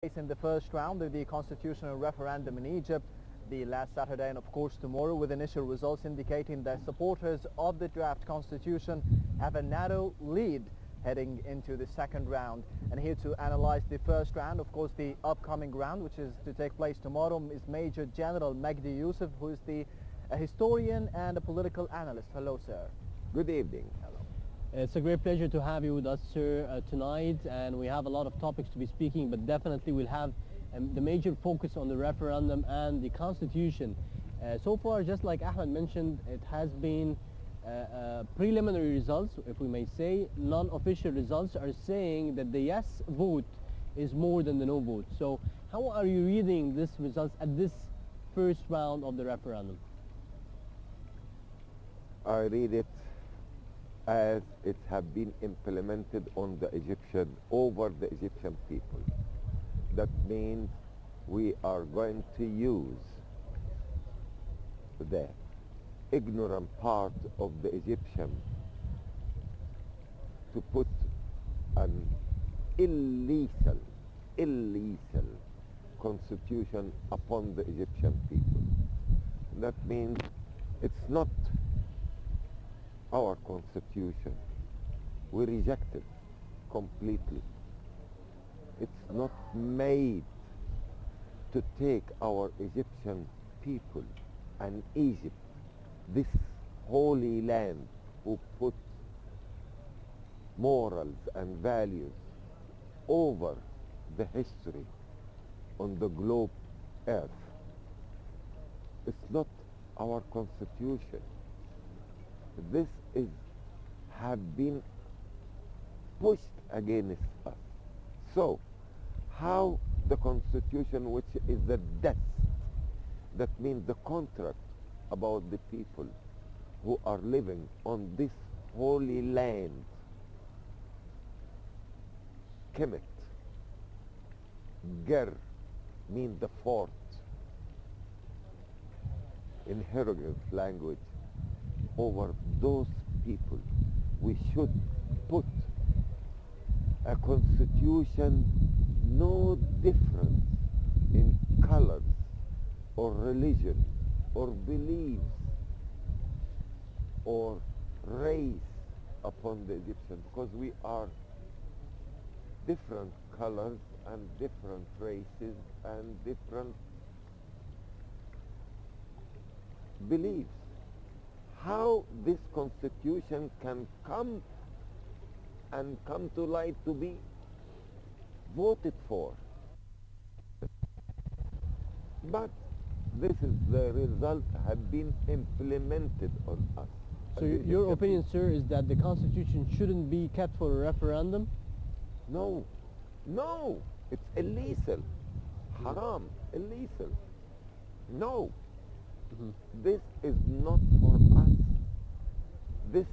In the first round of the constitutional referendum in Egypt the last Saturday and of course tomorrow, with initial results indicating that supporters of the draft constitution have a narrow lead heading into the second round. And here to analyze the first round, of course the upcoming round, which is to take place tomorrow, is Major General Magdy Yousif, who is a historian and a political analyst. Hello, sir. Good evening. It's a great pleasure to have you with us, sir, tonight, and we have a lot of topics to be speaking, but definitely we'll have the major focus on the referendum and the constitution. So far, just like Ahmed mentioned, it has been preliminary results, if we may say. Non-official results are saying that the yes vote is more than the no vote. So how are you reading these results at this first round of the referendum? I read it as it have been implemented on the Egyptian, over the Egyptian people. That means we are going to use the ignorant part of the Egyptian to put an illegal constitution upon the Egyptian people. That means it's not our constitution. We reject it completely. It's not made to take our Egyptian people and Egypt, this holy land, who put morals and values over the history on the globe earth. It's not our constitution. This have been pushed against us. So how the constitution, which is the dust, that means the contract about the people who are living on this holy land, Kemet, Ger means the fort in hieroglyph language, over those people. We should put a constitution no different in colors or religion or beliefs or race upon the Egyptians, because we are different colors and different races and different beliefs. How this constitution can come to light to be voted for. But this is the result have been implemented on us. So your opinion, sir, is that the constitution shouldn't be kept for a referendum? No, it's illegal, haram, illegal. No. This is not for us. This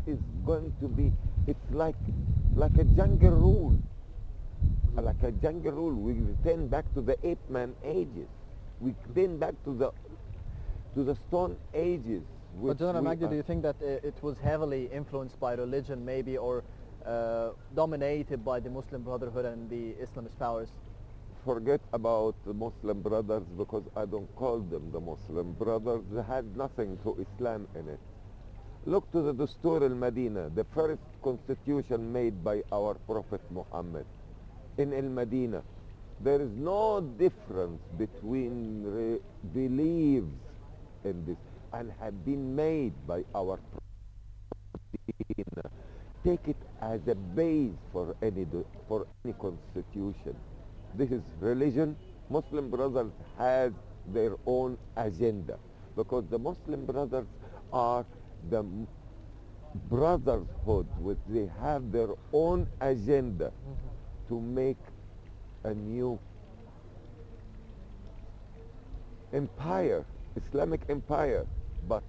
is going to be, it's like a jungle rule. Like a jungle rule. We return back to the ape-man ages. We return back to the stone ages. But General Magdi, do you think that it was heavily influenced by religion maybe, or dominated by the Muslim Brotherhood and the Islamist powers? Forget about the Muslim brothers, because I don't call them the Muslim brothers. They had nothing to Islam in it. Look to the Dastur al-Madina, the first constitution made by our Prophet Muhammad in al-Madina. There is no difference between beliefs in this, and have been made by our Prophet. Take it as a base for any constitution. This is religion. Muslim brothers have their own agenda, because the Muslim brothers are the brotherhood, which they have their own agenda to make a new empire, Islamic empire, but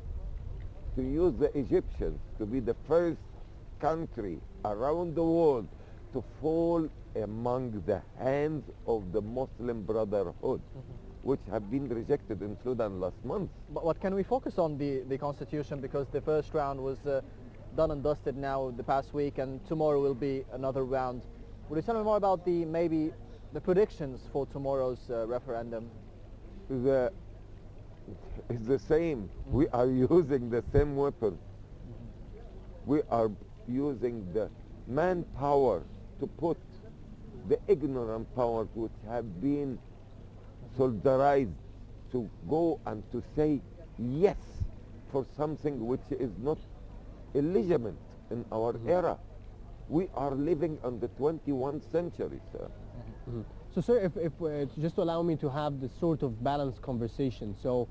to use the Egyptians to be the first country around the world to fall among the hands of the Muslim Brotherhood, which have been rejected in Sudan last month. But what can we focus on the constitution, because the first round was done and dusted now the past week, and tomorrow will be another round. Would you tell me more about the maybe The predictions for tomorrow's referendum? It's the same. We are using the same weapon. We are using the manpower to put the ignorant powers which have been solidarized to go and to say yes for something which is not illegitimate in our era. We are living in the 21st century, sir. So, sir, if just allow me to have this sort of balanced conversation. So,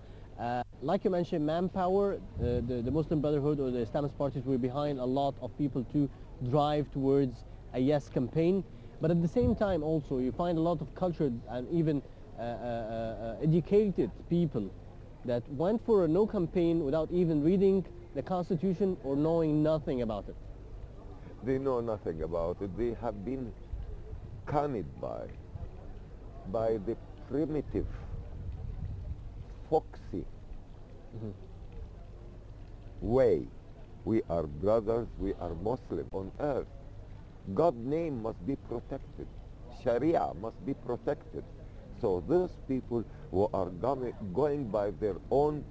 like you mentioned, manpower, the Muslim Brotherhood or the Islamist parties were behind a lot of people to drive towards a yes campaign. But at the same time also, you find a lot of cultured and even educated people that went for a no campaign without even reading the Constitution or knowing nothing about it. They know nothing about it. They have been conned by the primitive, foxy way. We are brothers, we are Muslims on earth. God's name must be protected. Sharia must be protected. So those people who are going by their own,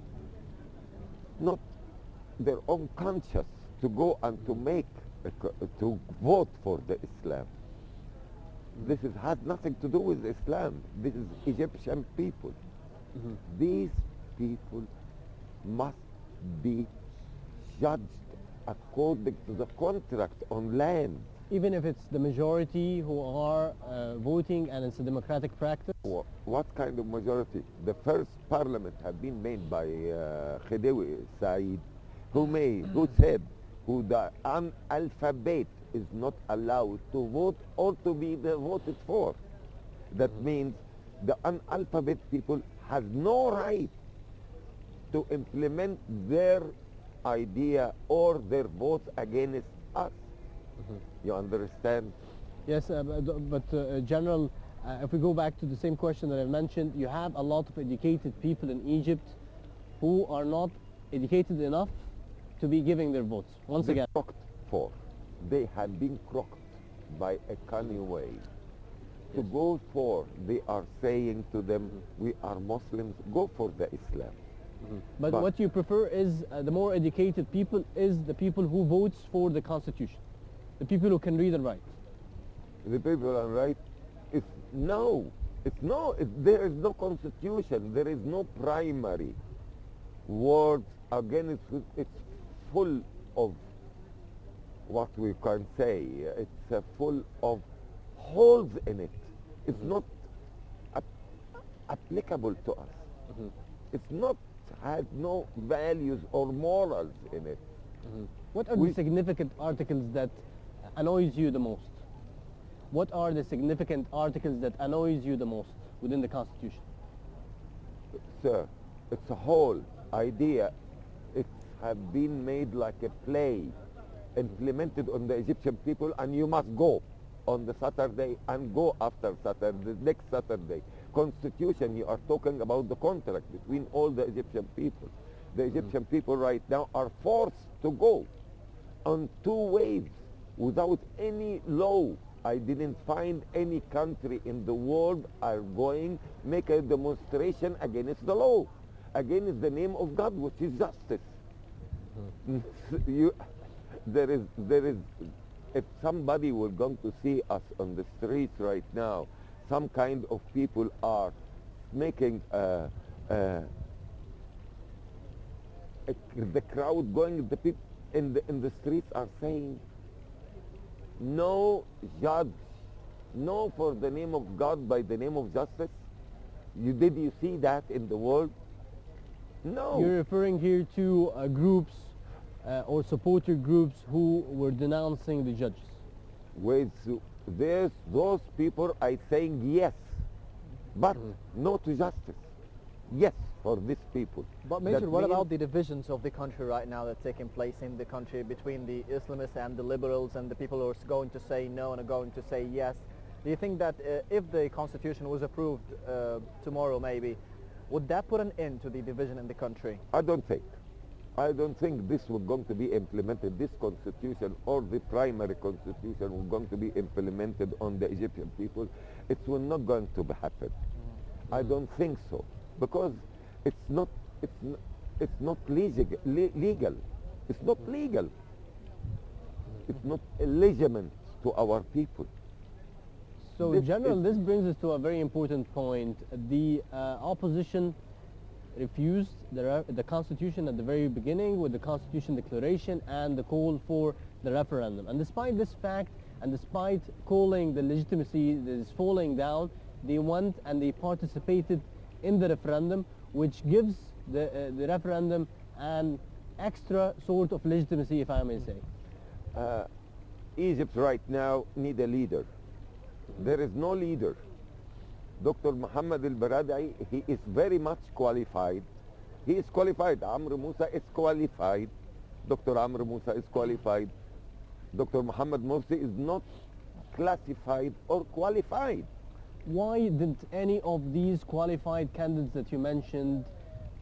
not their own conscience, to go and to make, to vote for the Islam. This has nothing to do with Islam. This is Egyptian people. These people must be judged according to the contract on land. Even if it's the majority who are voting and it's a democratic practice? What kind of majority? The first parliament had been made by Khidewi Said, who said who the analphabet is not allowed to vote or to be voted for. That means the analphabet people has no right to implement their idea or their votes against us. You understand? Yes, but General, if we go back to the same question that I mentioned, you have a lot of educated people in Egypt who are not educated enough to be giving their votes. Once again. They have been crooked by a cunning way. To go for, they are saying to them, we are Muslims, go for the Islam. But what you prefer is the more educated people is the people who votes for the Constitution. The people who can read and write. The people who write, there is no constitution, there is no primary words. Again, it's full of what we can say. It's full of holes in it. It's not applicable to us. It's not, has no values or morals in it. What are the significant articles that annoys you the most? What are the significant articles that annoys you the most within the Constitution? Sir, it's a whole idea. It has been made like a play, implemented on the Egyptian people, and you must go on the Saturday and go after Saturday, the next Saturday. Constitution, you are talking about the contract between all the Egyptian people. The Egyptian people right now are forced to go on 2 waves without any law. I didn't find any country in the world are going make a demonstration against the law, against the name of God, which is justice. There is, if somebody were going to see us on the streets right now, some kind of people are making the crowd going, the people in the streets are saying, no judge, no for the name of God by the name of justice. Did you see that in the world? No. You're referring here to groups or supporter groups who were denouncing the judges. Those people are saying yes, but no to justice. Yes, for these people. But Major, what about the divisions of the country right now that's taking place in the country between the Islamists and the liberals and the people who are going to say no and are going to say yes? Do you think that if the Constitution was approved tomorrow maybe, would that put an end to the division in the country? I don't think. I don't think this was going to be implemented, this constitution or the primary constitution was going to be implemented on the Egyptian people. It will not going to happen. I don't think so, because it's not legal. It's not legal. It's not legitimate to our people. So, General, this brings us to a very important point. The opposition refused the Constitution at the very beginning with the Constitution Declaration and the call for the referendum. And despite this fact, and despite calling the legitimacy that is falling down, they went and they participated in the referendum, which gives the referendum an extra sort of legitimacy, if I may say. Egypt right now need a leader. There is no leader. Dr. Mohammed al-Baradei, he is very much qualified. He is qualified. Amr Musa is qualified. Dr. Amr Musa is qualified. Dr. Mohammed Morsi is not classified or qualified. Why didn't any of these qualified candidates that you mentioned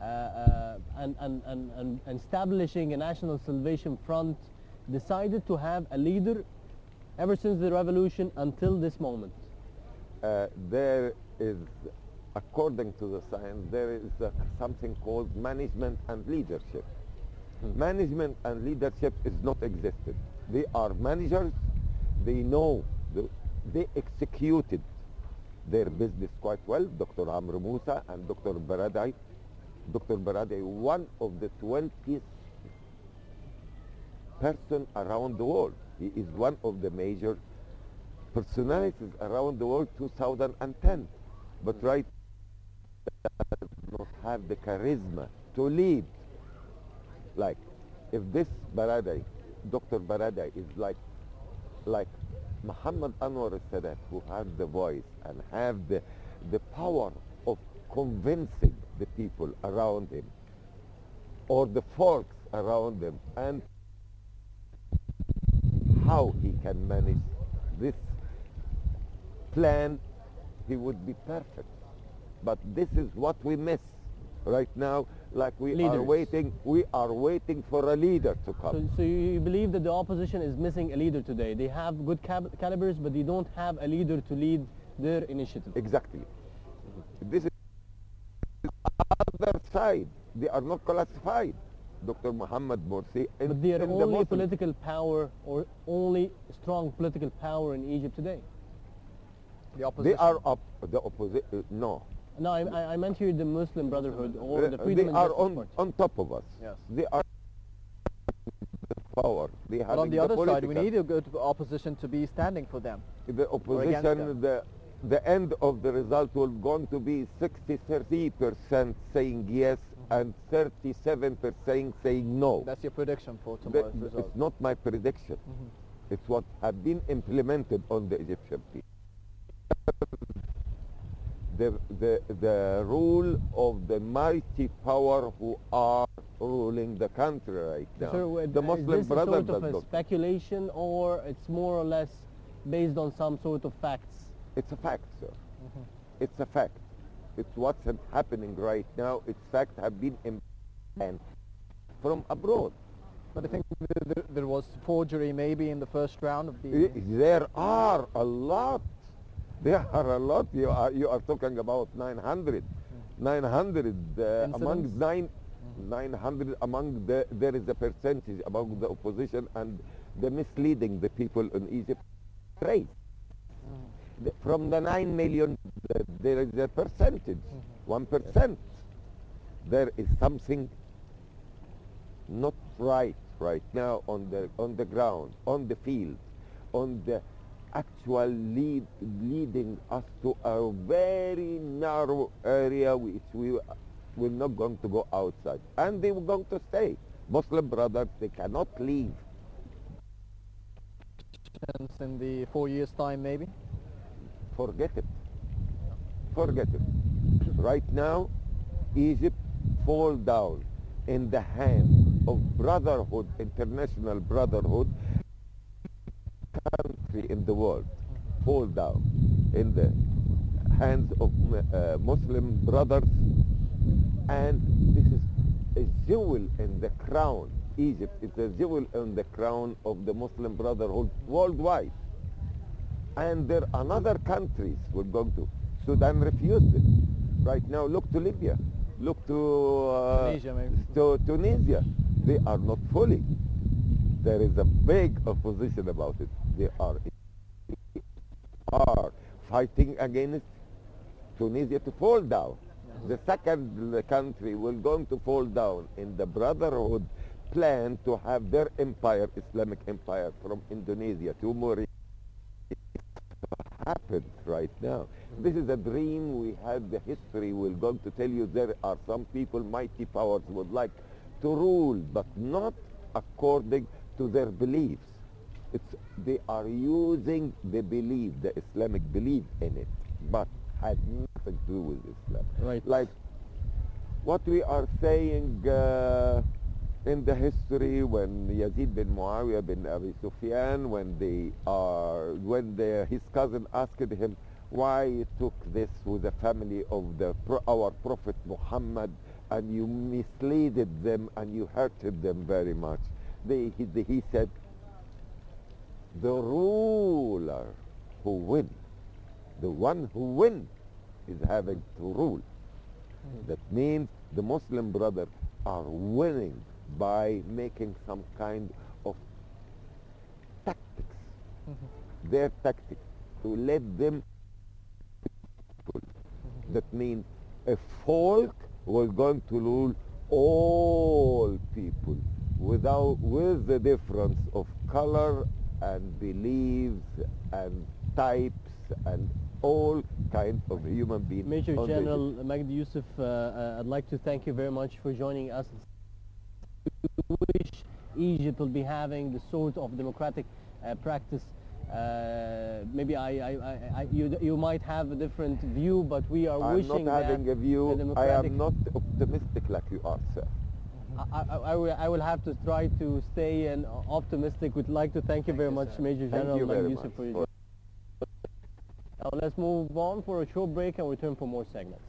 and establishing a National Salvation Front decided to have a leader ever since the revolution until this moment? There is, according to the science, there is something called management and leadership. Management and leadership is not existed. They are managers. They know, they executed their business quite well. Dr. Amr Musa and Dr. Baradei. Dr. Baradei, one of the 20th person around the world. He is one of the major personalities around the world 2010. But right now does not have the charisma to lead. Like, if this Baradei, Dr. Baradei is like Muhammad Anwar al-Sadat, who has the voice and have the power of convincing the people around him or the folks around him, and how he can manage this plan, he would be perfect. But this is what we miss right now. Like we are waiting for a leader to come. So you believe that the opposition is missing a leader today? They have good calibers, but they don't have a leader to lead their initiative. Exactly. This is the other side. They are not classified. Dr. Mohammed Morsi. But they are only political power, or only strong political power in Egypt today. The opposition. They are up. The opposition. No. No, I meant here the Muslim Brotherhood or the Freedom They and are Justice Party. on top of us. Yes. They are the power. They have. But on the other side, we need a good opposition to be standing for them. The opposition, the end of the result will going to be 63% saying yes and 37% saying no. That's your prediction for tomorrow's result. It's not my prediction. It's what have been implemented on the Egyptian people. The rule of the mighty power who are ruling the country right now. So, the Muslim is this Brotherhood a sort of a speculation, or it's more or less based on some sort of facts? It's a fact, sir. It's a fact. It's what's happening right now. It's fact have been implemented from abroad. But I think there was forgery maybe in the first round of the... There are a lot. There are a lot. You are talking about 900. 900 among 900 among there is a percentage among the opposition and the misleading the people in Egypt. Race. From the 9 million, there is a percentage, 1%. There is something not right now on the ground, on the field, on the actual leading us to a very narrow area which we're not going to go outside. And they were going to stay. Muslim brothers, they cannot leave. In the 4 years' time maybe? Forget it. Forget it. Right now, Egypt fall down in the hand of brotherhood, international brotherhood, country in the world, fall down in the hands of Muslim brothers, and this is a jewel in the crown. Egypt is a jewel in the crown of the Muslim Brotherhood worldwide. And there are other countries we're going to. Sudan refused it. Right now, look to Libya. Look to Tunisia, maybe. to Tunisia. They are not fully. There is a big opposition about it. They are fighting against Tunisia to fall down. The second country will going to fall down in the Brotherhood plan to have their empire, Islamic empire, from Indonesia to Mauritania. Happens right now. This is a dream we had. The history will going to tell you there are some people, mighty powers, would like to rule, but not according to their beliefs. They are using the belief, the Islamic belief in it, but had nothing to do with Islam. Right. Like what we are saying in the history when Yazid bin Muawiyah bin Abi Sufyan, when his cousin asked him why you took this with the family of our Prophet Muhammad and you misleaded them and you hurted them very much. He said, the ruler who wins, the one who wins is having to rule. That means the Muslim brothers are winning by making some kind of tactics. Their tactics to let them. That means a folk was going to rule all people with the difference of color and beliefs and types and all kinds of human beings. Major General Magdy Yousif, I'd like to thank you very much for joining us. We wish Egypt will be having the sort of democratic practice. Maybe you might have a different view, but we are wishing I'm not having a view. I am not optimistic like you are, sir. I will have to try to stay optimistic. We'd like to thank you very much, Major General Magdy Yousif, for your job. Now let's move on for a short break and return for more segments.